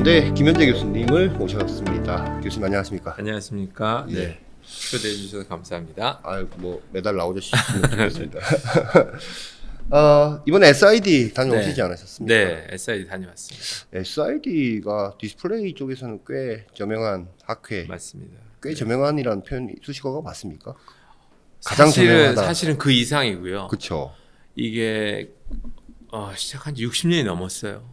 한국경제 김현재 교수님을 모셨습니다. 교수님 안녕하십니까? 안녕하십니까? 예. 네. 초대해 주셔서 감사합니다. 뭐 매달 나오셨으면 좋겠습니다. 이번에 SID 다녀오시지 네. 않으셨습니까? 네, SID 다녀왔습니다. SID가 디스플레이 쪽에서는 꽤 저명한 학회, 맞습니다. 꽤 저명한이라는 표현 수식어가 맞습니까? 가장 사실은 저명하다. 사실은 그 이상이고요. 그렇죠. 이게 시작한 지 60년이 넘었어요.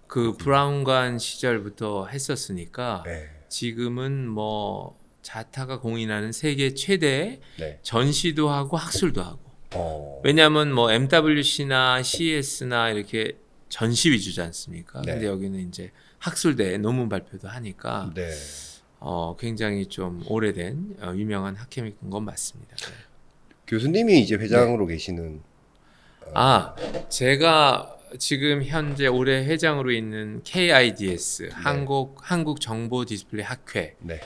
그 브라운관 시절부터 했었으니까 네. 지금은 뭐 자타가 공인하는 세계 최대 네. 전시도 하고 학술도 하고. 어. 왜냐하면 뭐 MWC나 CES나 이렇게 전시 위주지 않습니까? 네. 근데 여기는 이제 학술대 논문 발표도 하니까 네. 굉장히 좀 오래된 유명한 학회인 건 맞습니다. 네. 교수님이 이제 회장으로 계시는 제가 지금 현재 올해 회장으로 있는 KIDS 한국 정보 디스플레이 학회는 네.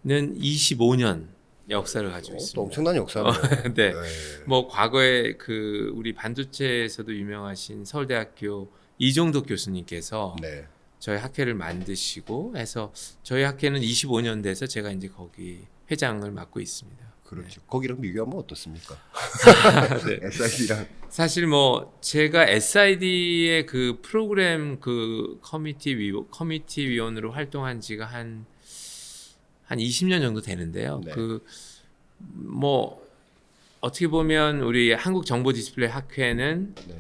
25년 역사를 가지고 또 있습니다. 엄청난 역사네요. 네. 뭐 과거에 그 우리 반도체에서도 유명하신 서울대학교 이종덕 교수님께서 네. 저희 학회를 만드시고 해서 저희 학회는 25년 돼서 제가 이제 거기 회장을 맡고 있습니다. 그렇죠. 거기랑 비교하면 어떻습니까? 네. SID랑 사실 뭐 제가 SID의 그 프로그램 그 커미티 위원으로 활동한 지가 한 20년 정도 되는데요. 네. 그 뭐 어떻게 보면 우리 한국 정보 디스플레이 학회는 네.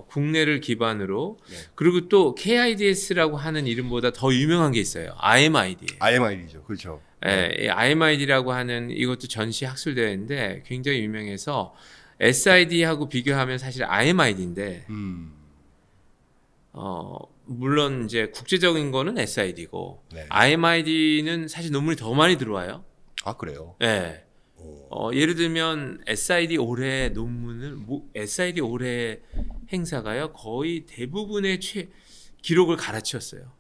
국내를 기반으로 네. 그리고 또 KIDS라고 하는 이름보다 더 유명한 게 있어요. IMID예요. IMID죠. 그렇죠. 이 IMID라고 하는 이것도 전시 학술 대회인데 굉장히 유명해서 SID하고 비교하면 사실 IMID인데 물론 이제 국제적인 거는 SID고 네. IMID는 사실 논문이 더 많이 들어와요. 아 그래요? 네. 오. 예를 들면 SID 올해 논문을 SID 올해 행사가요 거의 대부분의 기록을 갈아치웠어요.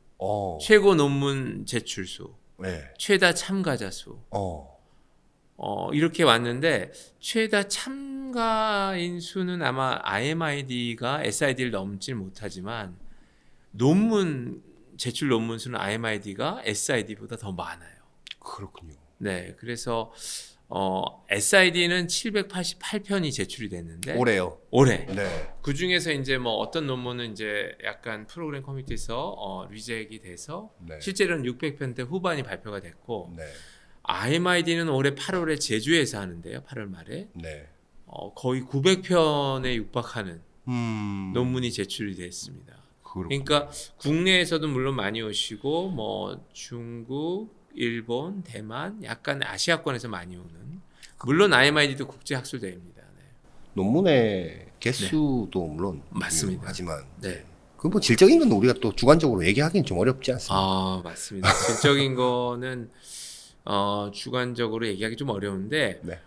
최고 논문 제출수, 네. 최다 참가자 수, 이렇게 왔는데 최다 참가인 수는 아마 IMID가 SID를 넘지 못하지만 제출 논문 수는 IMID가 SID보다 더 많아요. 그렇군요. 네, 그래서 SID는 788편이 제출이 됐는데 올해요. 올해. 네. 그 중에서 이제 뭐 어떤 논문은 이제 약간 프로그램 커뮤니티에서 리젝이 돼서 네. 실제로는 600편대 후반이 발표가 됐고 네. IMID는 올해 8월에 제주에서 하는데요. 8월 말에 네. 거의 900편에 육박하는 논문이 제출이 됐습니다. 그렇군요. 그러니까 국내에서도 물론 많이 오시고 뭐 중국, 일본, 대만, 약간 아시아권에서 많이 오는 물론 IMID도 국제 학술 대회입니다. 네. 논문의 개수도 물론 맞습니다. 하지만 네. 그 뭐 질적인 건 우리가 또 주관적으로 얘기하기는 좀 어렵지 않습니까? 맞습니다. 질적인 거는 주관적으로 얘기하기 좀 어려운데 네.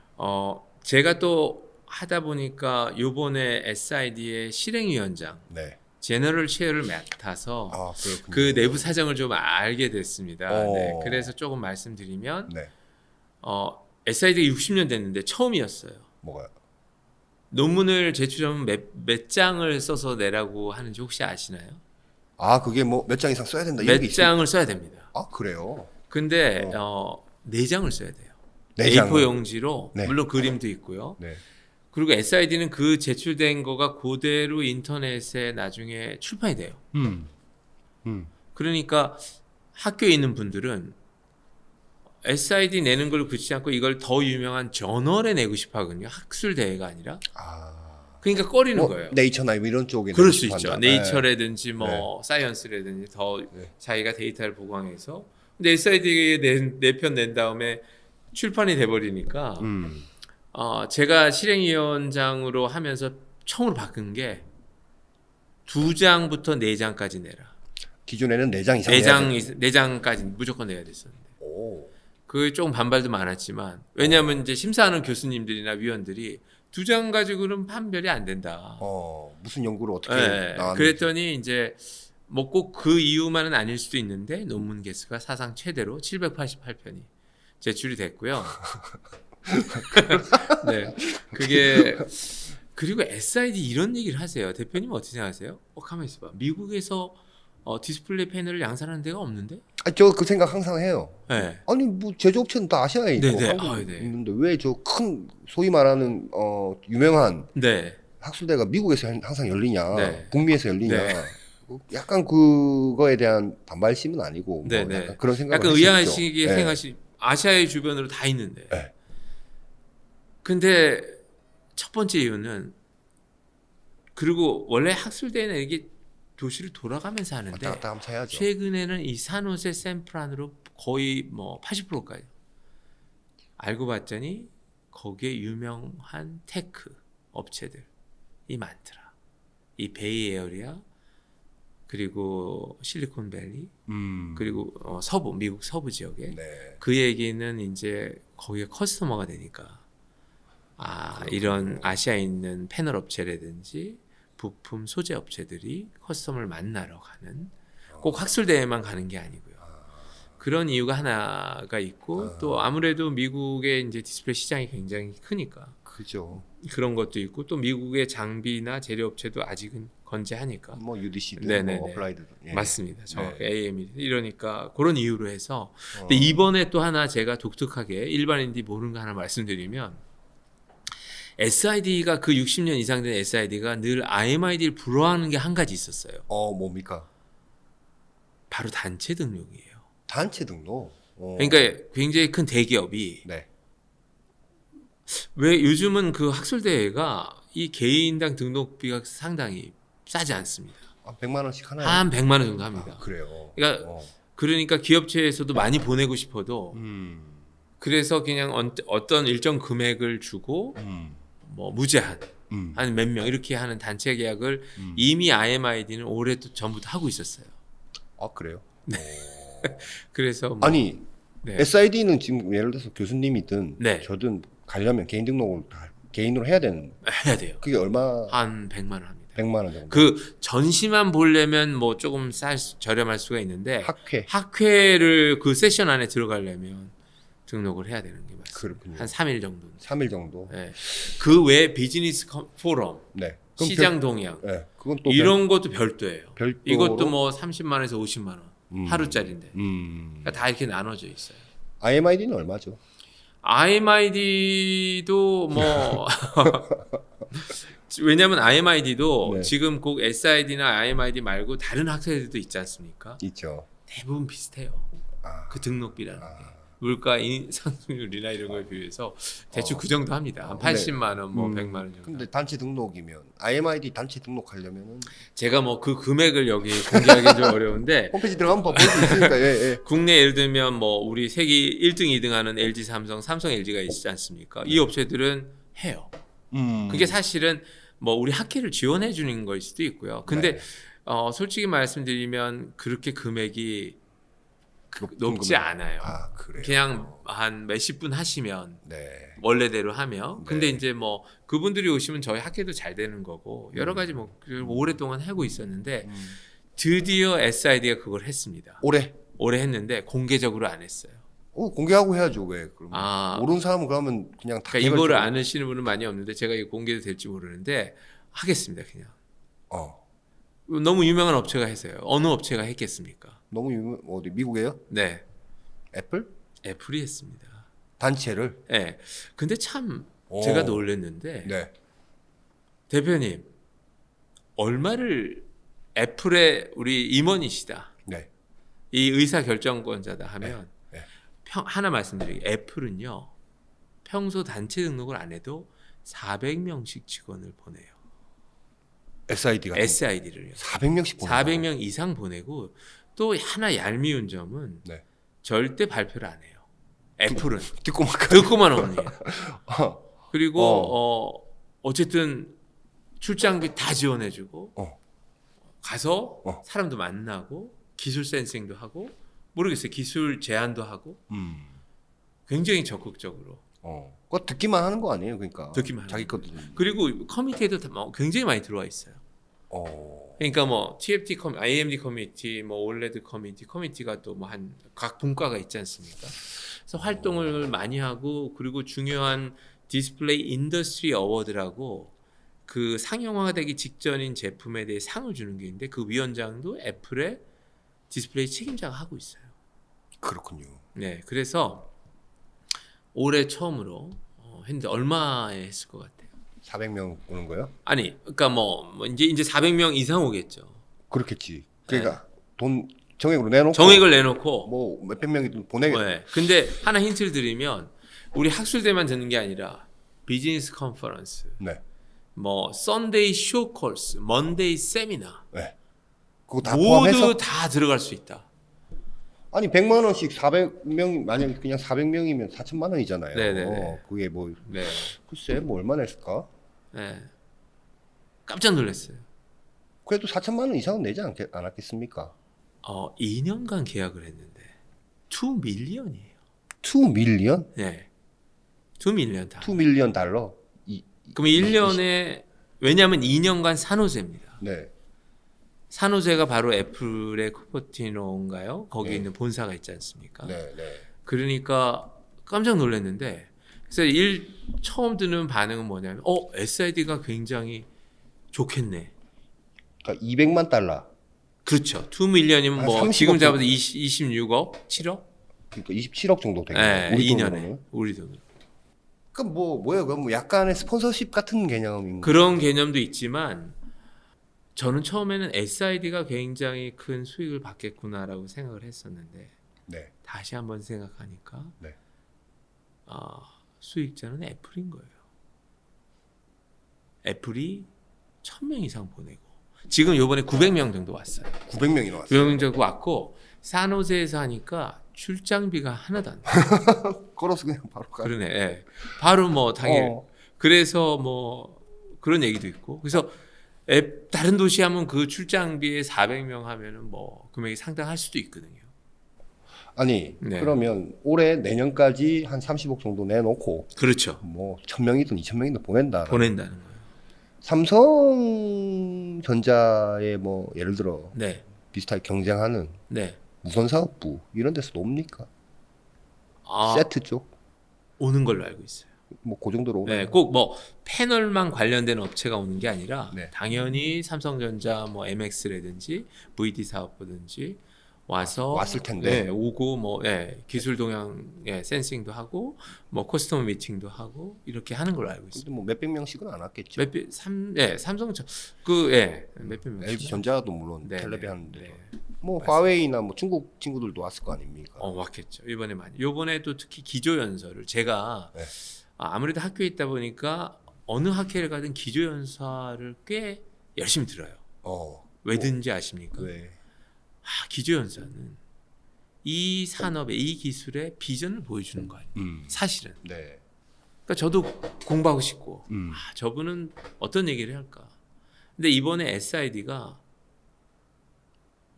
제가 또 하다 보니까 요번에 SID의 실행위원장 네. 제너럴 체어를 맡아서 그렇군요. 그 내부 사정을 좀 알게 됐습니다. 네, 어. 그래서 조금 말씀드리면 네. SID가 60년 됐는데 처음이었어요. 뭐가요? 논문을 제출하면 몇 장을 써서 내라고 하는지 혹시 아시나요? 그게 뭐 몇 장 이상 써야 된다 이런 게 몇 있어요? 장을 써야 됩니다. 그래요. 근데 4장을 써야 돼요. 네 A4 장을. 용지로 네. 물론 그림도 있고요. 네. 그리고 SID는 그 제출된 거가 그대로 인터넷에 나중에 출판이 돼요. 그러니까 학교에 있는 분들은 SID 내는 걸 그치지 않고 이걸 더 유명한 저널에 내고 싶어 하거든요. 학술 대회가 아니라. 그러니까 꺼리는 뭐 거예요. 네이처나 이런 쪽에 그럴 수 있죠. 한다. 네이처라든지 뭐 사이언스라든지 더 자기가 데이터를 보강해서. 근데 SID에 네 편 낸 다음에 출판이 돼버리니까 제가 실행위원장으로 하면서 처음으로 바꾼 게 2장부터 4장까지 내라. 기존에는 4장 이상 4장까지 무조건 내야 됐었는데. 오. 그게 조금 반발도 많았지만 왜냐하면 이제 심사하는 교수님들이나 위원들이 2장 가지고는 판별이 안 된다. 무슨 연구를 어떻게 네, 나왔는지. 그랬더니 이제 뭐 꼭 그 이유만은 아닐 수도 있는데 논문 개수가 사상 최대로 788편이 제출이 됐고요. 네, 그게 그리고 SID 이런 얘기를 하세요. 대표님 어떻게 생각하세요? 가만히 있어봐. 미국에서 디스플레이 패널을 양산하는 데가 없는데? 저 그 생각 항상 해요. 네. 아니 뭐 제조업체는 다 아시아에 있고 네네. 한국에 네. 있는데 왜 저 큰 소위 말하는 유명한 네. 학술대가 미국에서 항상 열리냐, 네. 북미에서 열리냐. 네. 약간 그거에 대한 반발심은 아니고 뭐 네네. 약간 그런 생각을 약간 했었죠. 의아한 시기에 네. 생각하시 아시아의 주변으로 다 있는데. 네. 근데 첫 번째 이유는 그리고 원래 학술대는 이게 도시를 돌아가면서 하는데 왔다 갔다 하면서 해야죠. 최근에는 이 산호세 샌프란으로 거의 뭐 80%까지 알고 봤더니 거기에 유명한 테크 업체들이 많더라. 이 베이 에어리아 그리고 실리콘밸리 그리고 서부 미국 서부 지역에 네. 그 얘기는 이제 거기에 커스터머가 되니까 이런 아시아에 있는 패널 업체라든지 부품 소재 업체들이 커스터머를 만나러 가는 꼭 학술대회만 가는 게 아니고요. 그런 이유가 하나가 있고 또 아무래도 미국의 이제 디스플레이 시장이 굉장히 크니까 그죠. 그런 것도 있고 또 미국의 장비나 재료 업체도 아직은 건재하니까 뭐 UDC든 네네네. 뭐 어플라이드든. 예. 맞습니다. 정확히 네. AM이 이러니까 그런 이유로 해서 근데 이번에 또 하나 제가 독특하게 일반인들이 모르는 거 하나 말씀드리면 SID가 그 60년 이상 된 SID가 늘 IMID를 불허하는 게 한 가지 있었어요. 뭡니까? 바로 단체 등록이에요. 단체 등록. 그러니까 굉장히 큰 대기업이 네. 왜 요즘은 그 학술대회가 이 개인당 등록비가 상당히 싸지 않습니다. 100만 원씩 하나요? 한 100만 원 정도 합니다. 그래요. 그러니까 그러니까 기업체에서도 많이 보내고 싶어도 그래서 그냥 어떤 일정 금액을 주고 뭐 무제한 한 몇 명 이렇게 하는 단체 계약을 이미 IMID는 올해 또 전부터 하고 있었어요. 그래요? 그래서 뭐 아니 네. SID는 지금 예를 들어서 교수님이든 네. 저든 가려면 개인 등록을 다 개인으로 해야 되는. 해야 돼요. 그게 얼마? 한 100만 원 합니다. 100만 원 정도. 그 전시만 보려면 뭐 조금 저렴할 수가 있는데 학회. 학회를 그 세션 안에 들어가려면 등록을 해야 되는 게 맞습니다. 그렇군요. 한 3일 정도. 3일 정도. 네. 그 외에 비즈니스 포럼, 네. 그럼 시장 동향 네. 그건 또 이런 것도 별도예요. 별도로? 이것도 뭐 30만 원에서 50만 원 하루짜리인데 그러니까 다 이렇게 나눠져 있어요. IMID는 얼마죠? IMID도 뭐 왜냐하면 IMID도 네. 지금 꼭 SID나 IMID 말고 다른 학회들도 있지 않습니까? 있죠. 대부분 비슷해요. 그 등록비라는 게 물가 상승률이나 이런 거에 비해서 대충 그 정도 합니다. 한 80만 원, 뭐 100만 원 정도. 근데 단체 등록이면 IMID 단체 등록하려면은 제가 뭐 그 금액을 여기 공개하기 좀 어려운데 홈페이지 들어가면 볼 수 있으니까. 예. 국내 예를 들면 뭐 우리 세계 1등, 2등 하는 LG, 삼성, LG가 있지 않습니까? 이 업체들은 해요. 그게 사실은 뭐 우리 학회를 지원해 주는 거일 수도 있고요. 근데 네. 솔직히 말씀드리면 그렇게 금액이 높지 않아요. 그래요. 그냥 한 몇십 분 하시면 네. 원래대로 하면. 근데 네. 이제 뭐 그분들이 오시면 저희 학회도 잘 되는 거고 여러 가지 뭐 오랫동안 하고 있었는데 드디어 SID가 그걸 했습니다. 올해 했는데 공개적으로 안 했어요. 공개하고 해야죠. 왜? 그러면 모르는 사람은 그러면 그냥 다. 그러니까 이거를 아시는 분은 많이 없는데 제가 이거 공개도 될지 모르는데 하겠습니다. 그냥. 너무 유명한 업체가 했어요. 어느 업체가 했겠습니까? 너무 어디 미국에요? 네. 애플이 했습니다. 단체를. 네. 근데 참 제가 놀랐는데 네. 대표님 얼마를 애플의 우리 임원이시다. 네. 이 의사 결정권자다 하면 네. 하나 말씀드리게 애플은요. 평소 단체 등록을 안 해도 400명씩 직원을 보내요. SID를요. 400명씩 보내요. 400명 이상 보내고 또 하나 얄미운 점은 네. 절대 발표를 안 해요. 애플은 듣고만 없네요. 그리고 어쨌든 출장비 다 지원해주고 가서 사람도 만나고 기술 센싱도 하고 모르겠어요. 기술 제안도 하고 굉장히 적극적으로. 그거 듣기만 하는 거 아니에요? 그러니까 듣기만 자기 것도. 그리고 커뮤니티에도 굉장히 많이 들어와 있어요. 그러니까 뭐 TFT AMD 커뮤니티, 뭐 올레드 커뮤니티가 또 뭐 한 각 분과가 있지 않습니까? 그래서 활동을 많이 하고 그리고 중요한 디스플레이 인더스트리 어워드라고 그 상용화되기 직전인 제품에 대해 상을 주는 게 있는데 그 위원장도 애플의 디스플레이 책임자가 하고 있어요. 그렇군요. 네, 그래서 올해 처음으로 했는데 얼마에 했을 것 같아요? 400명 오는 거요? 아니, 그러니까 뭐 이제 400명 이상 오겠죠. 그렇겠지. 그러니까 돈 정액으로 내놓고 정액을 내놓고 뭐 몇백 명이 보내겠다. 네. 근데 하나 힌트를 드리면 우리 학술대만 듣는 게 아니라 비즈니스 컨퍼런스, 네. 뭐 썬데이 쇼 코스, 먼데이 세미나 네. 그거 다 모두 포함해서 다 들어갈 수 있다. 아니 100만 원씩 400명 만약 그냥 400명이면 4천만 원이잖아요. 네네네. 그게 뭐 네. 글쎄 뭐 얼마나 했을까? 네. 깜짝 놀랐어요. 그래도 4천만 원 이상은 내지 않았겠습니까? 2년간 계약을 했는데 2 밀리언이에요. 2 밀리언? 네. 2 밀리언 다. 2 밀리언 달러. 그럼 1년에 왜냐하면 2년간 산호제입니다. 네. 산호제가 바로 애플의 쿠퍼티노인가요? 거기에 네. 있는 본사가 있지 않습니까? 네, 네. 그러니까 깜짝 놀랐는데 그래서 처음 듣는 반응은 뭐냐면 SID가 굉장히 좋겠네. 그러니까 200만 달러. 그렇죠. 2 밀리언이면 한 뭐 30억 지금 잡아도 26억? 7억? 그러니까 27억 정도 되겠네요. 네, 우리 2년에. 돈으로는. 우리 돈으로. 그럼 뭐예요? 그럼 뭐 약간의 스폰서십 같은 개념인 거. 그런 개념도 있지만 저는 처음에는 SID가 굉장히 큰 수익을 받겠구나라고 생각을 했었는데 네. 다시 한번 생각하니까 네. 수익자는 애플인 거예요. 애플이 1000명 이상 보내고 지금 요번에 900명 정도 왔어요. 900명이 나왔어요. 900명 정도 왔고 산호제에서 하니까 출장비가 하나도 안 돼. 걸어서 그냥 바로 가. 그러네. 예. 바로 뭐 당일. 그래서 뭐 그런 얘기도 있고. 그래서 다른 도시 하면 그 출장비에 400명 하면은 뭐 금액이 상당할 수도 있거든요. 아니 네. 그러면 올해 내년까지 한 30억 정도 내놓고 그렇죠. 뭐 1000명이든 2000명이든 보낸다. 보낸다는 거예요. 삼성전자의 뭐 예를 들어 네. 비슷하게 경쟁하는 네. 무선사업부 이런 데서도 옵니까? 아, 세트 쪽? 오는 걸로 알고 있어요. 뭐 그 정도로 오나요? 네, 꼭 뭐 패널만 관련된 업체가 오는 게 아니라 네. 당연히 삼성전자 뭐 MX라든지 VD 사업부든지 와서 왔을 텐데. 네, 오고 뭐 기술 동향 센싱도 하고 뭐 커스터머 미팅도 하고 이렇게 하는 걸로 알고 있어요. 근데 뭐 몇백 명씩은 안 왔겠죠. 삼성전 몇백 명. LG전자도 물론 네, 텔레비 네, 하는데 네. 뭐 맞습니다. 화웨이나 뭐 중국 친구들도 왔을 거 아닙니까? 왔겠죠. 이번에 많이. 요번에도 특히 기조연설을 제가 네. 아무래도 학교에 있다 보니까 어느 학회를 가든 기조연설을 꽤 열심히 들어요. 왜든지 아십니까? 왜? 기조연설은 이 산업의 이 기술의 비전을 보여주는 거 아니에요. 사실은. 네. 그러니까 저도 공부하고 싶고 저분은 어떤 얘기를 할까. 근데 이번에 SID가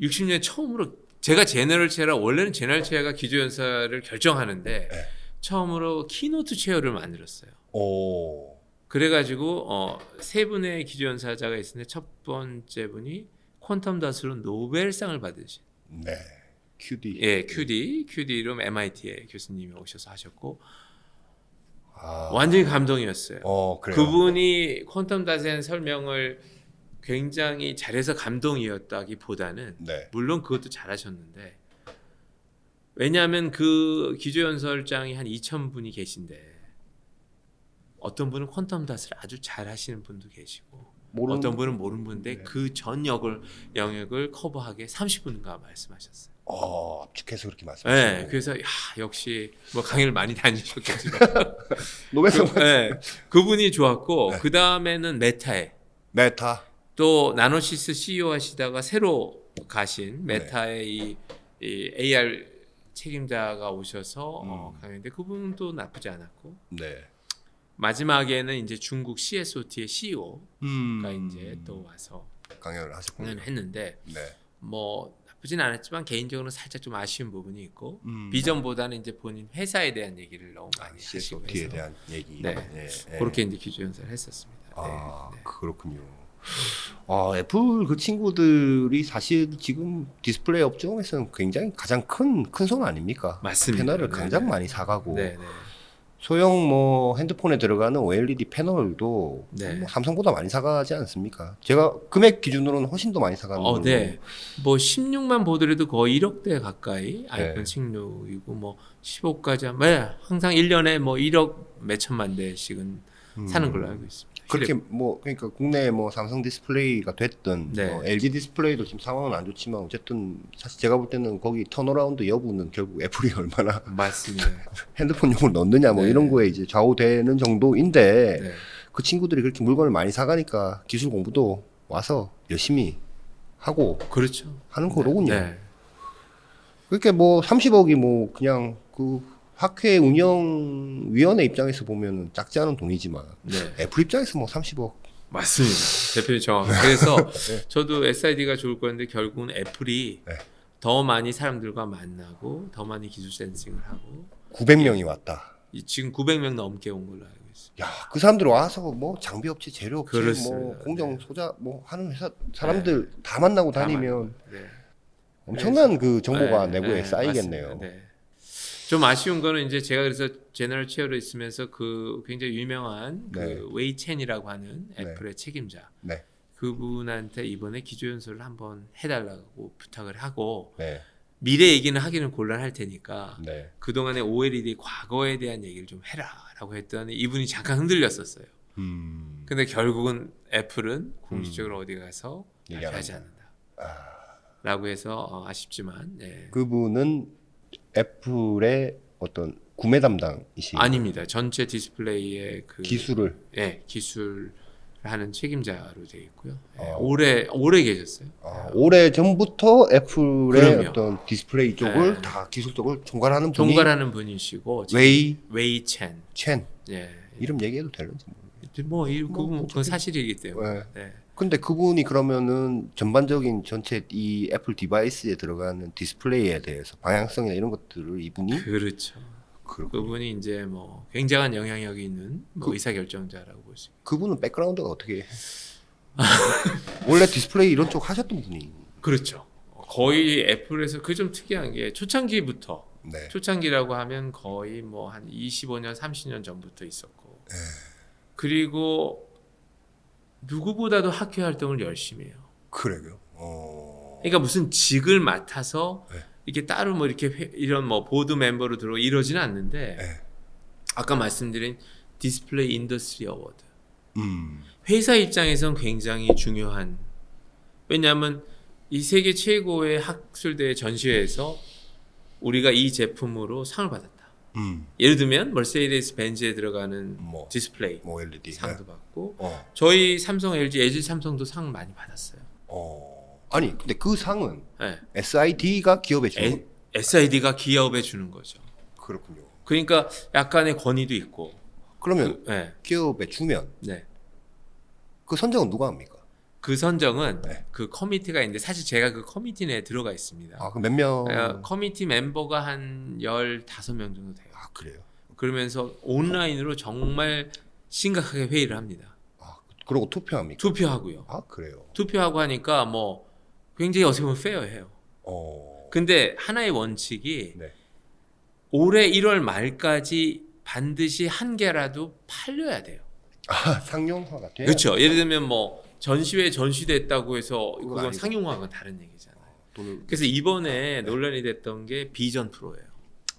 60년 처음으로 제가 제너럴 체어라 원래는 제너럴 체어가 기조연설을 결정하는데 네. 처음으로 키노트 체어를 만들었어요. 오. 그래가지고 세 분의 기조연사자가 있었는데 첫 번째 분이 퀀텀 닷으로 노벨상을 받으신 네. QD. QD로 MIT의 교수님이 오셔서 하셨고 아. 완전히 감동이었어요. 그래요. 그분이 퀀텀 닷에 대한 설명을 굉장히 잘해서 감동이었다기보다는 네. 물론 그것도 잘하셨는데 왜냐하면 그 기조연설장이 한 2,000분이 계신데 어떤 분은 퀀텀 닷을 아주 잘하시는 분도 계시고 어떤 분은 모르는 분인데 네. 그 전 영역을 커버하게 30분간 말씀하셨어요. 압축해서 그렇게 말씀하시네요. 네, 그래서 역시 뭐 강의를 많이 다니셨겠지만 노벨상 그분이 좋았고 네. 그 다음에는 메타. 또 나노시스 CEO 하시다가 새로 가신 메타의 이 AR 책임자가 오셔서 강의인데 그분도 나쁘지 않았고 네. 마지막에는 이제 중국 CSOT의 CEO가 이제 또 와서 강연을 하셨군요. 강연을 했는데 네. 뭐 나쁘진 않았지만 개인적으로는 살짝 좀 아쉬운 부분이 있고 비전보다는 비전보다는 이제 본인 회사에 대한 얘기를 너무 많이 하시고 CSOT에 해서 대한 얘기. 네. 네. 그렇게 이제 기조연설을 했었습니다. 네. 그렇군요. 애플 그 친구들이 사실 지금 디스플레이 업종에서는 굉장히 가장 큰 손 아닙니까? 맞습니다. 패널을 네, 가장 네. 많이 사가고 네, 네. 소형 뭐 핸드폰에 들어가는 OLED 패널도 네. 뭐 삼성보다 많이 사가지 않습니까? 제가 금액 기준으로는 훨씬 더 많이 사가는 걸로. 네. 뭐 16만 보더라도 거의 1억대 가까이 아이폰 네. 16이고 뭐 15까지 항상 1년에 뭐 1억 몇 천만 대씩은 사는 걸로 알고 있습니다. 그렇게 뭐 그러니까 국내 뭐 삼성 디스플레이가 됐든 네. 뭐 LG 디스플레이도 지금 상황은 안 좋지만 어쨌든 사실 제가 볼 때는 거기 턴어라운드 여부는 결국 애플이 얼마나 맞습니다. 핸드폰용으로 넣느냐 뭐 네. 이런 거에 이제 좌우되는 정도인데 네. 그 친구들이 그렇게 물건을 많이 사가니까 기술 공부도 와서 열심히 하고 그렇죠. 하는 거로군요. 네. 그렇게 뭐 30억이 뭐 그냥 그 학회 운영위원회 입장에서 보면 작지 않은 돈이지만 네. 애플 입장에서 뭐 30억 맞습니다. 대표님 정확해요. 그래서 네. 저도 SID가 좋을 건데 결국은 애플이 네. 더 많이 사람들과 만나고 더 많이 기술 센싱을 하고 900명이 왔다. 지금 900명 넘게 온 걸로 알고 있습니다. 야, 그 사람들 와서 뭐 장비업체, 재료업체, 그렇습니다. 뭐 공정 네. 소자 뭐 하는 회사 사람들 다 만나고 다 다니면 네. 엄청난 그 정보가 네, 내부에 네, 쌓이겠네요. 맞습니다. 네. 좀 아쉬운 거는 이제 제가 그래서 제너럴 체어로 있으면서 그 굉장히 유명한 네. 그 웨이 첸이라고 하는 네. 애플의 책임자 네, 그분한테 이번에 기조연설을 한번 해달라고 부탁을 하고 네, 미래 얘기는 하기는 곤란할 테니까 네. 그동안의 OLED 과거에 대한 얘기를 좀 해라라고 했더니 이분이 잠깐 흔들렸었어요. 근데 결국은 애플은 공식적으로 어디 가서 얘기 안 발표하지 한다. 않는다. 라고 해서 아쉽지만 네. 그분은 애플의 어떤 구매 담당이시 아닙니다. 전체 디스플레이의 그 기술을 기술을 하는 책임자로 되어 있고요. 예, 아. 오래 계셨어요. 오래 전부터 애플의 그럼요. 어떤 디스플레이 쪽을 네. 다 기술 쪽을 종괄하는 분이 종괄하는 분이시고 웨이 첸. 첸 예. 이름 얘기해도 되는지 모르겠어요. 그건 사실이기 때문에. 네. 네. 근데 그분이 그러면은 전반적인 전체 이 애플 디바이스에 들어가는 디스플레이에 대해서 방향성이나 이런 것들을 이분이 그렇죠. 그분이 이제 뭐 굉장한 영향력이 있는 뭐 의사 결정자라고 볼 수 있어요. 그분은 백그라운드가 어떻게 해? 원래 디스플레이 이런 쪽 하셨던 분이 그렇죠. 거의 애플에서 그 좀 특이한 게 초창기부터 네. 초창기라고 하면 거의 뭐 한 25년, 30년 전부터 있었고 네. 그리고 누구보다도 학회 활동을 열심히 해요. 그래요. 그러니까 무슨 직을 맡아서 네. 이게 따로 뭐 이렇게 이런 뭐 보드 멤버로 들어 이러지는 않는데 네. 아까 말씀드린 디스플레이 인더스트리 어워드 음. 회사 입장에선 굉장히 중요한 왜냐하면 이 세계 최고의 학술대 전시회에서 우리가 이 제품으로 상을 받았다. 예를 들면 머세디스 벤츠에 들어가는 뭐 디스플레이 뭐 LED 상도 받고 어. 저희 삼성, LG 삼성도 상 많이 받았어요. 아니 근데 그 상은 네. SID가 기업에 주는 거. SID가 기업에 주는 거죠. 그렇군요. 그러니까 약간의 권위도 있고. 그러면 네. 기업에 주면 네. 그 선정은 누가 합니까? 그 선정은 네. 그 커미티가 있는데 사실 제가 그 커미티 내에 들어가 있습니다. 아, 그 몇 명? 커미티 멤버가 한 15명 정도 돼요. 아, 그래요. 그러면서 온라인으로 정말 심각하게 회의를 합니다. 아, 그러고 투표합니까? 투표하고요. 아, 그래요. 투표하고 하니까 뭐 굉장히 어떻게 보면 페어해요. 근데 하나의 원칙이 네. 올해 1월 말까지 반드시 한 개라도 팔려야 돼요. 아, 상용화가 돼요? 그렇죠. 예를 들면 뭐 전시회 전시됐다고 해서 그건 아니고. 상용화가 다른 얘기잖아요. 돈을 그래서 이번에 논란이 됐던 게 비전 프로예요.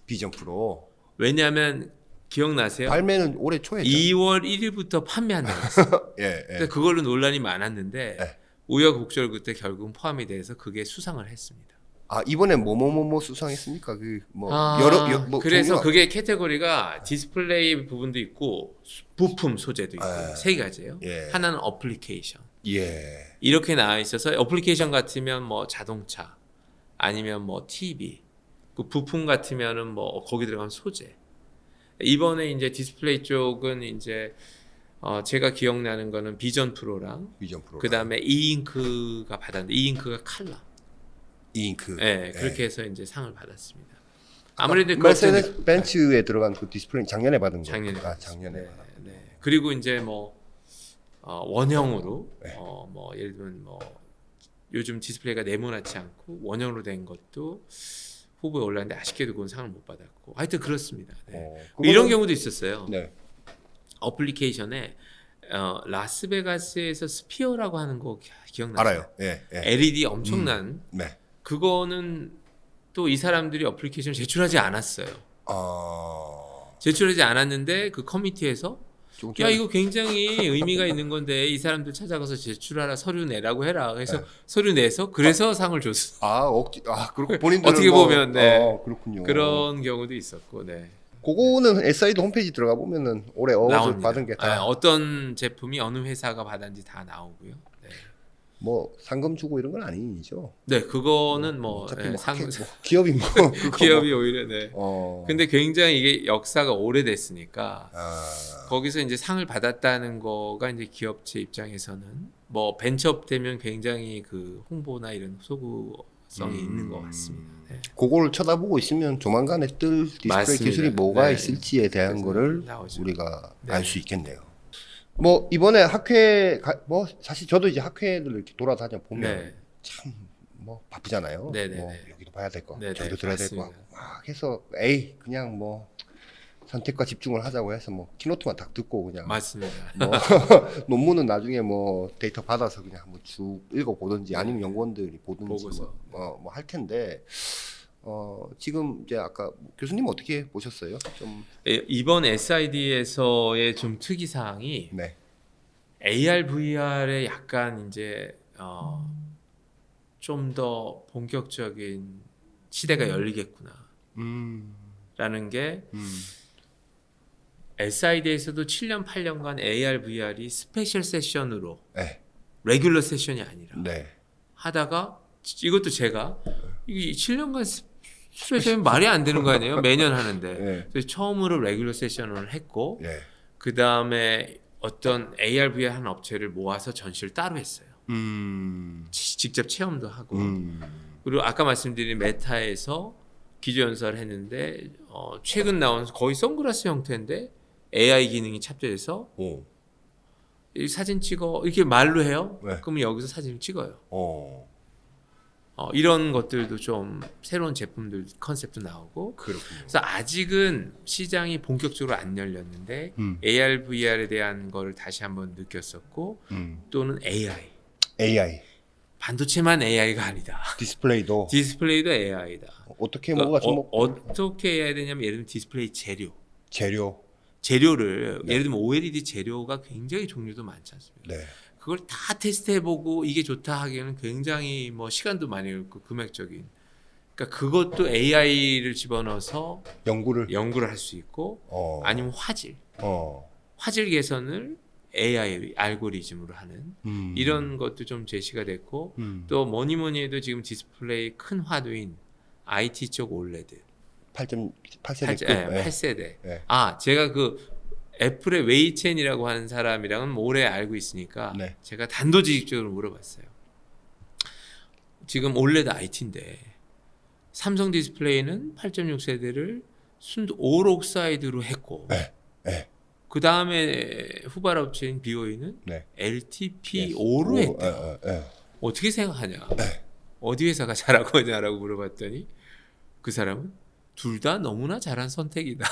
비전 프로. 왜냐하면 기억나세요? 발매는 올해 초에 했죠. 2월 1일부터 판매한다고 했어요. 예, 예. 그러니까 그걸로 논란이 많았는데 네. 우여곡절 끝에 결국은 포함이 돼서 그게 수상을 했습니다. 아, 이번에 뭐뭐뭐뭐 수상했습니까? 그 뭐 뭐 그래서 종류가- 그게 캐테고리가 디스플레이 부분도 있고 부품 소재도 있고 아, 세 가지예요. 예. 하나는 어플리케이션. 예. 이렇게 나와 있어서 어플리케이션 같으면 뭐 자동차 아니면 뭐 TV 그 부품 같으면은 뭐 거기 들어간 소재. 이번에 이제 디스플레이 쪽은 이제 제가 기억나는 거는 비전 프로랑 비전 프로. 그다음에 이잉크가 받았는데 이잉크가 칼라. 이잉크. 네, 예. 그렇게 해서 이제 상을 받았습니다. 아무래도 메르세데스 벤츠에 들어간 그 디스플레이 작년에 받은 거. 작년에 아, 받았죠. 작년에. 네, 네. 그리고 이제 뭐 원형으로 네. 뭐 예를 들면 뭐 요즘 디스플레이가 네모나지 않고 원형으로 된 것도 후보에 올랐는데 아쉽게도 그건 상을 못 받았고 하여튼 그렇습니다. 네. 그거는- 이런 경우도 있었어요. 네. 어플리케이션에 라스베가스에서 스피어라고 하는 거 기억나요? 알아요. 예. 예. LED 엄청난 네. 그거는 또 이 사람들이 어플리케이션을 제출하지 않았어요. 아. 제출하지 않았는데 그 커미티에서 좀 야 이거 굉장히 의미가 있는 건데 이 사람들 찾아가서 제출하라 서류 내라고 해라. 그래서 서류 내서 그래서 상을 줬어. 그렇고 본인들은 어떻게 보면, 네. 그렇군요. 그런 경우도 있었고, 네. 그거는 SI도 홈페이지 들어가 보면은 올해 어워즈 나옵니다. 받은 게 다 어떤 제품이 어느 회사가 받았는지 다 나오고요. 네. 뭐 상금 주고 이런 건 아니죠. 네, 그거는 뭐, 어차피 네, 뭐 상 뭐 기업인 거. 그거 기업이 오히려 네. 뭐, 근데 굉장히 이게 역사가 오래됐으니까 거기서 거기서 이제 상을 받았다는 거가 이제 기업체 입장에서는 뭐 벤처업 되면 굉장히 그 홍보나 이런 소구성이 있는 것 같습니다. 네. 그걸 쳐다보고 있으면 조만간에 뜰 디스플레이 맞습니다. 기술이 뭐가 네. 있을지에 대한 그래서 거를 나오죠. 우리가 네. 알 수 있겠네요. 뭐 이번에 학회 뭐 사실 저도 이제 학회를 이렇게 돌아다녀 보면 네. 참 뭐 바쁘잖아요. 네네네. 뭐 여기도 봐야 될 거, 네네, 저기도 들어야 될 거, 맞습니다. 막 해서 그냥 뭐 선택과 집중을 하자고 해서 뭐 키노트만 딱 듣고 그냥 맞습니다. 뭐 논문은 나중에 뭐 데이터 받아서 그냥 한번 쭉 읽어보든지 아니면 연구원들이 보든지 보고서. 뭐 할 텐데 지금 이제 아까 교수님 어떻게 보셨어요? 좀 이번 SID에서의 좀 특이 사항이 네. AR, VR에 약간 이제 좀 더 본격적인 시대가 열리겠구나라는 게 SID에서도 7년, 8년간 AR, VR이 스페셜 세션으로 네. 레귤러 세션이 아니라 네. 하다가 이것도 제가 이게 7년간 스페셜이 말이 안 되는 거 아니에요? 매년 하는데. 네. 그래서 처음으로 레귤러 세션을 했고 네. 그 다음에 어떤 AR, VR 하는 업체를 모아서 전시를 따로 했어요. 직접 체험도 하고 그리고 아까 말씀드린 메타에서 기조연설을 했는데 최근 나온 거의 선글라스 형태인데 AI 기능이 탑재돼서 오. 이 사진 찍어 이렇게 말로 해요. 네. 그러면 여기서 사진을 찍어요. 어. 이런 것들도 좀 새로운 제품들 컨셉도 나오고 그렇군요. 그래서 아직은 시장이 본격적으로 안 열렸는데 AR, VR에 대한 거를 다시 한번 느꼈었고 또는 AI 반도체만 AI가 아니다. 디스플레이도 디스플레이도 AI다. 어떻게 뭐가 좀 어떻게 해야 되냐면 예를 들면 디스플레이 재료를 네. 예를 들면 OLED 재료가 굉장히 종류도 많지 않습니까? 네. 그걸 다 테스트해보고 이게 좋다 하기에는 굉장히 뭐 시간도 많이 걸고 금액적인. 그러니까 그것도 AI를 집어넣어서 연구를 연구를 할 수 있고 아니면 화질 개선을 AI 알고리즘으로 하는 이런 것도 좀 제시가 됐고 또 뭐니 해도 지금 디스플레이 큰 화두인 IT 쪽 OLED 8.8세대 8세대. 네. 제가 그 애플의 웨이첸이라고 하는 사람이랑은 오래 알고 있으니까 네. 제가 단도직입적으로 물어봤어요. 지금 OLED IT인데 삼성 디스플레이는 8.6세대를 올 옥사이드로 했고 네. 그 다음에 후발 업체인 BOE는 네. LTPO로 했다. 어떻게 생각하냐? 어디 회사가 잘하고 하냐라고 물어봤더니 그 사람은 둘 다 너무나 잘한 선택이다.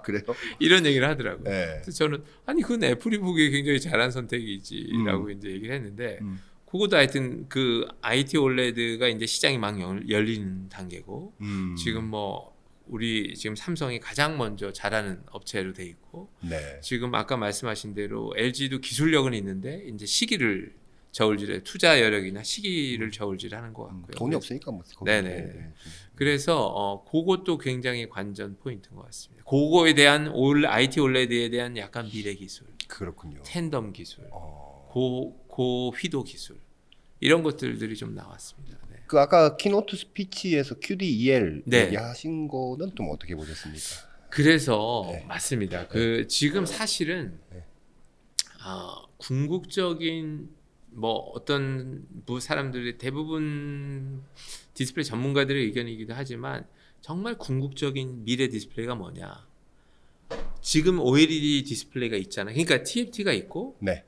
그래요? 이런 얘기를 하더라고요. 네. 그래서 저는 그건 애플이 보기에 굉장히 잘한 선택이지라고 이제 얘기를 했는데 그것도 하여튼 그 IT OLED가 이제 시장이 막 열리는 단계고 지금 뭐 우리 지금 삼성이 가장 먼저 잘하는 업체로 돼 있고 네. 지금 아까 말씀하신 대로 LG도 기술력은 있는데 이제 시기를 저울질해 투자 여력이나 시기를 저울질하는 것 같고요. 돈이 없으니까 뭐. 네네. 그래서 그것도 굉장히 관전 포인트인 것 같습니다. 그거에 대한 IT OLED에 대한 약간 미래 기술, 그렇군요. 텐덤 기술, 고휘도 기술 이런 것들이 좀 나왔습니다. 네. 그 아까 키노트 스피치에서 QD-EL 네. 얘기하신 거는 좀 어떻게 보셨습니까? 그래서 네. 맞습니다. 그 지금 사실은 네. 궁극적인 뭐 어떤 사람들의 대부분 디스플레이 전문가들의 의견이기도 하지만 정말 궁극적인 미래 디스플레이가 뭐냐? 지금 OLED 디스플레이가 있잖아요. 그러니까 TFT가 있고 네.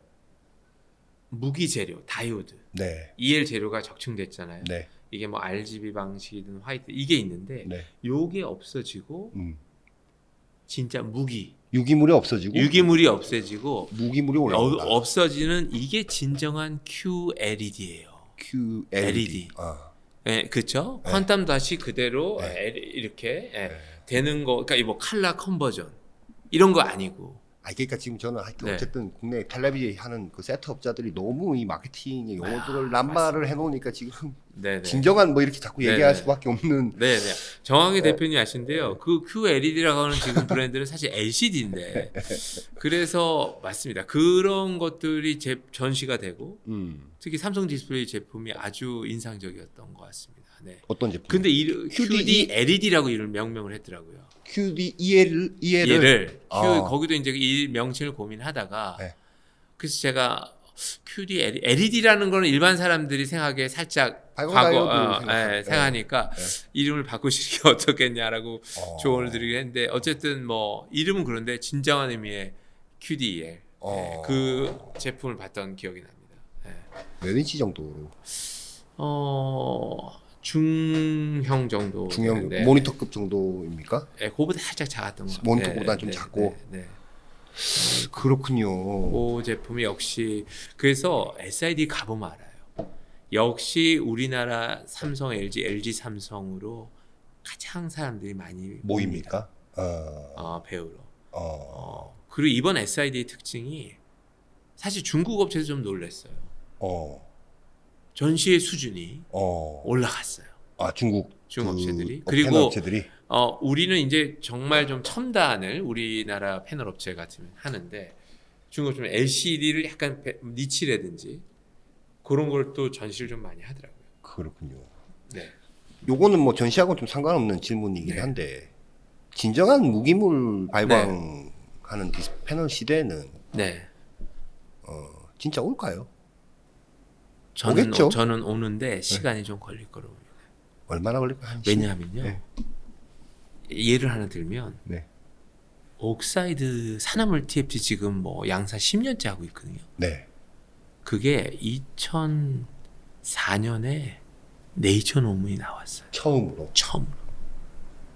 무기 재료, 다이오드, 네. EL 재료가 적층됐잖아요. 네. 이게 뭐 RGB 방식이든 화이트 이게 있는데 네. 요게 없어지고 진짜 유기물이 없어지고 유기물이 없어지고 무기물이 올라온다. 없어지는 이게 진정한 QLED예요. QLED. 아. 예, 그렇죠. 네. 퀀텀 다시 그대로 네. 이렇게 네. 되는 거, 그러니까 뭐 칼라 컨버전 이런 거 아니고. 그러니까 지금 저는 하여튼 네. 어쨌든 국내 텔레비전 하는 그 세트업자들이 너무 이 마케팅의 용어들을 아, 남발을 해놓으니까 지금 네네. 진정한 뭐 이렇게 자꾸 얘기할 네네. 수밖에 없는. 네네. 정확히 네. 대표님이 아신데요. 그 QLED라고 하는 지금 브랜드는 사실 LCD인데. 그래서 맞습니다. 그런 것들이 전시가 되고 특히 삼성 디스플레이 제품이 아주 인상적이었던 것 같습니다. 네. 어떤 제품? 근데 QD LED라고 이름을 명명을 했더라고요. QD 얘를 아. 거기도 이제 이 명칭을 고민하다가 네. 그래서 제가 QD LED라는 거는 일반 사람들이 생각에 살짝 밝은 과거 다이오드 생각하니까 네. 이름을 바꾸시는 게 어떻겠냐라고 조언을 드리긴 했는데 어쨌든 뭐 이름은 그런데 진정한 의미의 QDL 그 제품을 봤던 기억이 납니다. 몇 인치 정도로? 중형 정도. 중형 네. 모니터급 정도입니까? 네, 그거보다 살짝 작았던 것 같아요. 모니터보다 좀 작고. 네. 그렇군요. 그 제품이 역시 그래서 SID 가보면 알아요. 역시 우리나라 삼성, LG 삼성으로 가장 사람들이 많이 모입니까? 배우러. 어. 그리고 이번 SID의 특징이 사실 중국 업체도 좀 놀랐어요. 전시의 수준이 올라갔어요. 중국 업체들이. 패널 그리고 업체들이. 우리는 이제 정말 좀 첨단을 우리나라 패널 업체 같으면 하는데 중국 좀 LCD를 약간 니치라든지 그런 걸 또 전시를 좀 많이 하더라고요. 그렇군요. 네. 요거는 뭐 전시하고 좀 상관없는 질문이긴 네. 한데 진정한 무기물 발광하는 패널 시대는 네. 진짜 올까요? 오겠죠? 저는 오는데 시간이 좀 걸릴 거라고 봅니다. 얼마나 걸릴까? 왜냐하면요. 네. 예를 하나 들면 네. 옥사이드 산화물 TFT 지금 뭐 양사 10년째 하고 있거든요. 네. 그게 2004년에 네이처 논문이 나왔어요. 처음으로.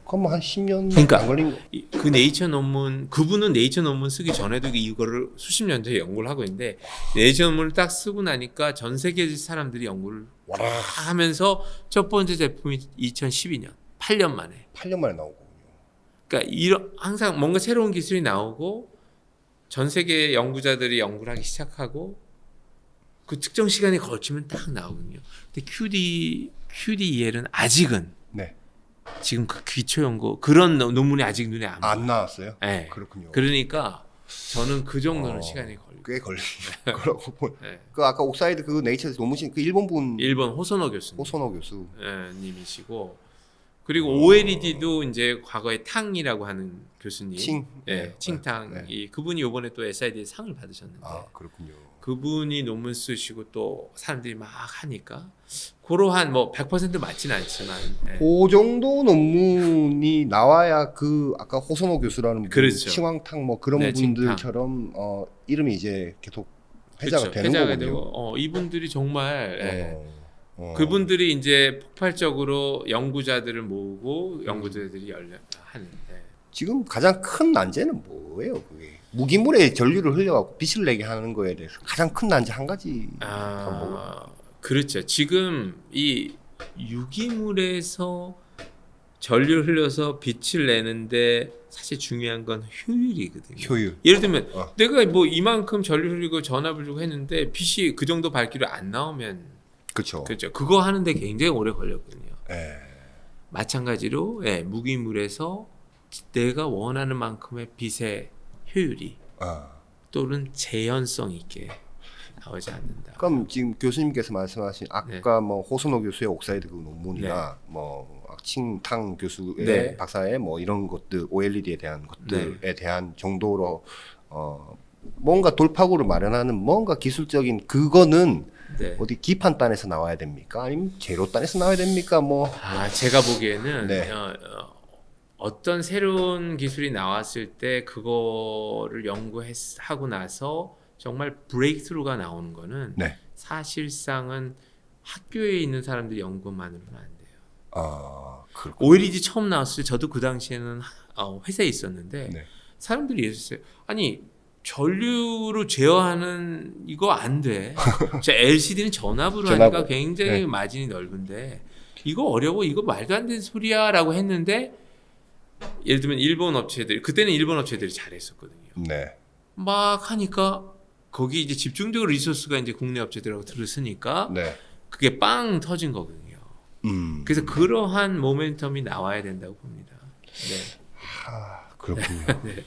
그럼 뭐 한 10년 그러니까 안 걸린 거. 그 네이처 논문 그분은 네이처 논문 쓰기 전에도 이거를 수십 년째 연구를 하고 있는데 네이처 논문을 딱 쓰고 나니까 전 세계 사람들이 연구를 다 하면서 첫 번째 제품이 2012년 8년 만에 8년 만에 나오거든요. 그러니까 항상 뭔가 새로운 기술이 나오고 전 세계 연구자들이 연구를 하기 시작하고 그 특정 시간에 걸치면 딱 나오거든요. 근데 QDEL은 아직은 네. 지금 그 기초 연구 그런 논문이 아직 눈에 안 보여요. 안 나왔어요? 네. 그렇군요. 그러니까 저는 그 정도는 시간이 걸리고. 꽤 걸리는 거라고 보. 네. 그 아까 옥사이드 그 네이처 논문신 그 일본 분 일본 호소노 교수님. 호소노 교수. 님이시고 그리고 OLED도 이제 과거에 탕이라고 하는 교수님. 칭탕. 그분이 이번에 또 SID에 상을 받으셨는데. 그렇군요. 그분이 논문 쓰시고 또 사람들이 막 하니까 그러한 뭐 100% 맞지는 않지만 그 정도 논문이 나와야 그 아까 호소노 교수라는 분, 그렇죠. 칭왕탕 뭐 그런 분들처럼 이름이 이제 계속 회자가 되는 회자가 거군요. 되고 이분들이 정말 그분들이 이제 폭발적으로 연구자들을 모으고 연구자들이 하는데 지금 가장 큰 난제는 뭐예요? 그게 무기물에 전류를 흘려갖고 빛을 내게 하는 거에 대해서 가장 큰 난제 한 가지. 그렇죠. 지금 이 유기물에서 전류를 흘려서 빛을 내는데 사실 중요한 건 효율이거든요. 효율. 예를 들면 내가 뭐 이만큼 전류 흘리고 전압을 주고 했는데 빛이 그 정도 밝기로 안 나오면 그렇죠. 그거 하는데 굉장히 오래 걸렸거든요. 예. 마찬가지로 무기물에서 내가 원하는 만큼의 빛의 효율이 또는 재현성 있게 나오지 않는다. 그럼 지금 교수님께서 말씀하신 아까 뭐 호소노 교수의 옥사이드 그 논문이나 뭐 칭탕 교수의 박사의 뭐 이런 것들 OLED에 대한 것들에 대한 정도로 뭔가 돌파구를 마련하는 뭔가 기술적인 그거는 어디 기판단에서 나와야 됩니까? 아니면 제로단에서 나와야 됩니까? 뭐 제가 보기에는 어떤 새로운 기술이 나왔을 때 그거를 연구하고 나서 정말 브레이크스루가 나오는 거는 사실상은 학교에 있는 사람들이 연구만으로는 안 돼요. 아, 그렇군요. OLED 처음 나왔을 때 저도 그 당시에는 회사에 있었는데 네. 사람들이 얘기했어요. 아니 전류로 제어하는 이거 안 돼. LCD는 전압으로 하니까 굉장히 네. 마진이 넓은데 이거 어려워. 이거 말도 안 되는 소리야라고 했는데 예를 들면 일본 업체들 그때는 일본 업체들이 잘했었거든요. 네. 막 하니까 거기 이제 집중적으로 리소스가 이제 국내 업체들하고 들었으니까 네. 그게 빵 터진 거거든요. 그래서 그러한 모멘텀이 나와야 된다고 봅니다. 네. 그렇군요. 네.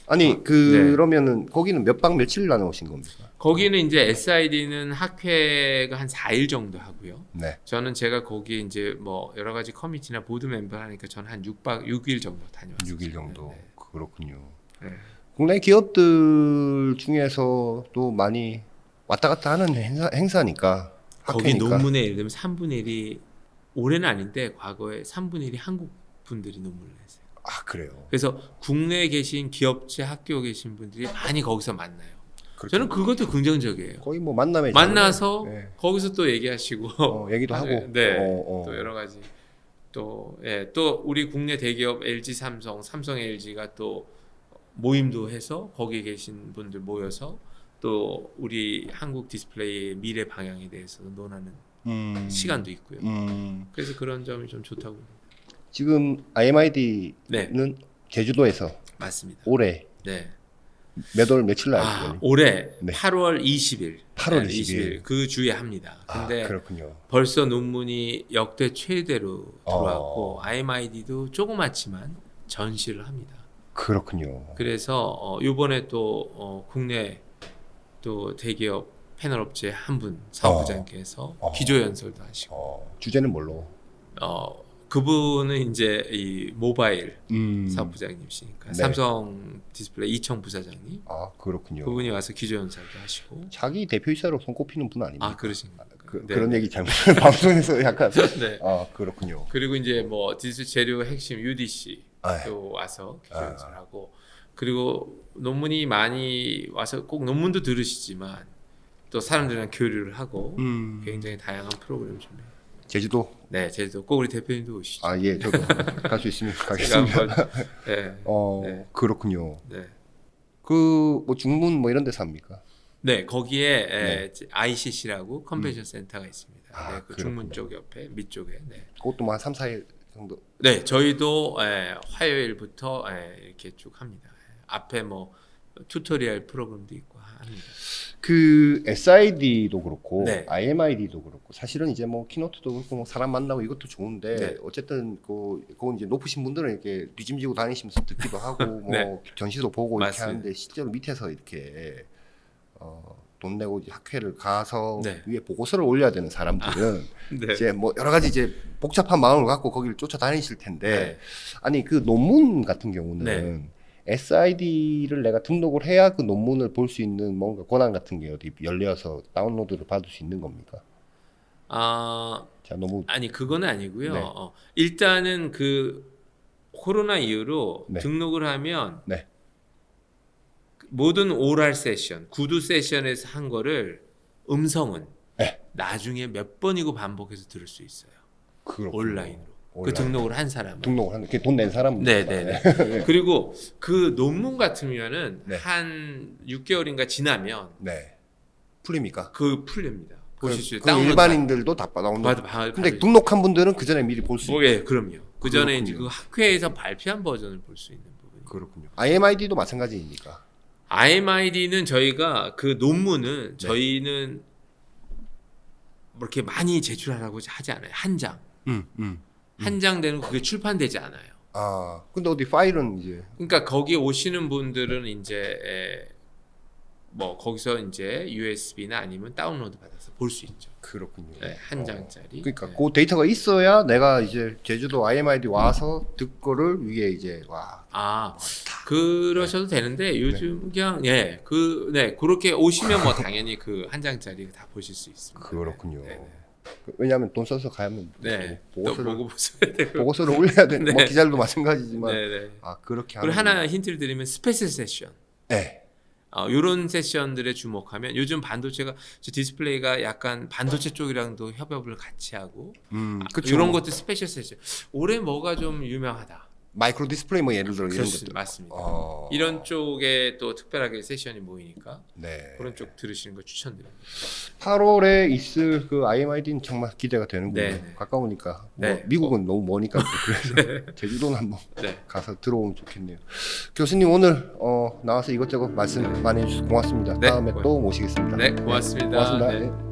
아니 그러면은 거기는 몇 박 며칠 다녀오신 겁니까? 거기는 이제 SID는 학회가 한 4일 정도 하고요. 네. 저는 제가 거기 이제 뭐 여러 가지 커미티나 보드 멤버 하니까 저는 한 6일 정도 다녀왔어요. 6일 정도. 네. 그렇군요. 네. 국내 기업들 중에서도 많이 왔다 갔다 하는 행사니까. 거기 학회니까. 논문의 예를 들면 3분의 1이 올해는 아닌데 과거에 3분의 1이 한국 분들이 논문을 냈어요. 아, 그래요. 그래서 국내에 계신 기업체 학교 계신 분들이 많이 거기서 만나요. 그렇죠. 저는 그것도 긍정적이에요. 거의 뭐 만남에 만나서 네. 거기서 또 얘기하시고 얘기도 하고. 네. 또 여러 가지 또 우리 국내 대기업 LG 삼성 LG가 또 모임도 해서 거기 계신 분들 모여서 또 우리 한국 디스플레이의 미래 방향에 대해서 논하는 시간도 있고요. 그래서 그런 점이 좀 좋다고 봅니다. 지금 IMID는 네. 제주도에서 맞습니다. 올해 네. 몇 월 며칠 날 올해 네. 8월 20일. 8월 20일. 그 주에 합니다. 근데 그렇군요. 벌써 논문이 역대 최대로 들어왔고 IMID도 조그맣지만 전시를 합니다. 그렇군요. 그래서 이번에 또 국내 또 대기업 패널 업체 한 분 사업부장께서 기조 연설도 하시고 주제는 뭘로? 그분은 이제 이 모바일 사업부장님이시니까 네. 삼성 디스플레이 이청 부사장님. 아, 그렇군요. 그분이 와서 기조 연설도 하시고. 자기 대표이사로 손꼽히는 분 아닙니까? 아, 그러신가요? 네. 그런 얘기 잘못 방송에서 약간 네. 아, 그렇군요. 그리고 이제 뭐 디스 재료 핵심 UDC 아, 또 와서 기조 연설하고 그리고 논문이 많이 와서 꼭 논문도 들으시지만 또 사람들이랑 교류를 하고 굉장히 다양한 프로그램 준비. 제주도. 네, 제주도 꼭 우리 대표님도 오시죠. 아, 예, 저도 갈 수 있으면 제가 가겠습니다. 한번, 네. 네. 그렇군요. 네. 그 뭐 중문 뭐 이런 데서 합니까? 네, 거기에 네. ICC라고 컨벤션 센터가 있습니다. 아, 네, 그 중문 쪽 옆에 밑쪽에. 네. 그것도 뭐 한 3, 4일 정도. 네, 저희도 화요일부터 이렇게 쭉 합니다. 앞에 뭐 튜토리얼 프로그램도 있고 합니다. 그 SID도 그렇고 네. IMID도 그렇고 사실은 이제 뭐 키노트도 그렇고 뭐 사람 만나고 이것도 좋은데 네. 어쨌든 그거 이제 높으신 분들은 이렇게 뒤짐지고 다니시면서 듣기도 하고 뭐 네. 전시도 보고 이렇게 맞습니다. 하는데 실제로 밑에서 이렇게 돈 내고 이제 학회를 가서 네. 위에 보고서를 올려야 되는 사람들은 네. 이제 뭐 여러 가지 이제 복잡한 마음을 갖고 거기를 쫓아다니실 텐데 네. 아니 그 논문 같은 경우는 네. SID를 내가 등록을 해야 그 논문을 볼 수 있는 뭔가 권한 같은 게 어디 열려서 다운로드를 받을 수 있는 겁니까? 자, 너무 아니 그거는 아니고요. 네. 일단은 그 코로나 이후로 네. 등록을 하면 네. 모든 오랄 세션, 구두 세션에서 한 거를 음성은 네. 나중에 몇 번이고 반복해서 들을 수 있어요. 그렇군요. 온라인으로. 그 온라인. 등록을 한 사람은. 등록을 하는 돈 낸 사람. 네네네. 그리고 그 논문 같으면은 네. 한 6개월인가 지나면 네. 풀립니까? 그 풀립니다. 보실 수 그 있어요. 일반인들도 다 다운로드. 받아. 근데 등록한 분들은 그 전에 미리 볼 수 있고. 예, 그럼요. 그 전에 이제 그렇군요. 그 학회에서 발표한 버전을 볼 수 있는 부분이. 그렇군요. IMID도 마찬가지입니까? IMID는 저희가 그 논문은 네. 저희는 뭐 이렇게 많이 제출하라고 하지 않아요. 한 장. 한 장 되는 그게 출판되지 않아요. 아, 근데 어디 파일은 이제 그러니까 거기 오시는 분들은 이제 뭐 거기서 이제 USB나 아니면 다운로드 받아서 볼 수 있죠. 그렇군요. 네, 한 장짜리. 그러니까 네. 그 데이터가 있어야 내가 이제 제주도 IMID 와서 듣거를 위에 이제 와. 그러셔도 되는데 요즘 그냥 그렇게 오시면 뭐 당연히 그 한 장짜리 다 보실 수 있습니다. 그렇군요. 네. 왜냐하면 돈 써서 가면 네. 또 보고서를 보고 보셔야 되고. 보고서를 올려야 되는 네. 뭐 기자들도 마찬가지지만 네네. 그렇게 그리고 하는 하나 힌트를 드리면 스페셜 세션. 네. 이런 세션들에 주목하면 요즘 반도체가 저 디스플레이가 약간 반도체 쪽이랑도 협업을 같이 하고 그쵸. 이런 것도 스페셜 세션. 올해 뭐가 좀 유명하다. 마이크로 디스플레이 뭐 예를 들어 이런 것들. 맞습니다. 이런 쪽에 또 특별하게 세션이 모이니까 네. 그런 쪽 들으시는 거 추천드립니다. 8월에 있을 그 IMID는 정말 기대가 되는군요. 네. 가까우니까. 네. 뭐 미국은 너무 머니까 그래서 제주도는 한번 네. 가서 들어오면 좋겠네요. 교수님 오늘 나와서 이것저것 말씀 많이 해주셔서 고맙습니다. 네. 다음에 또 모시겠습니다. 네, 고맙습니다. 고맙습니다. 네. 네.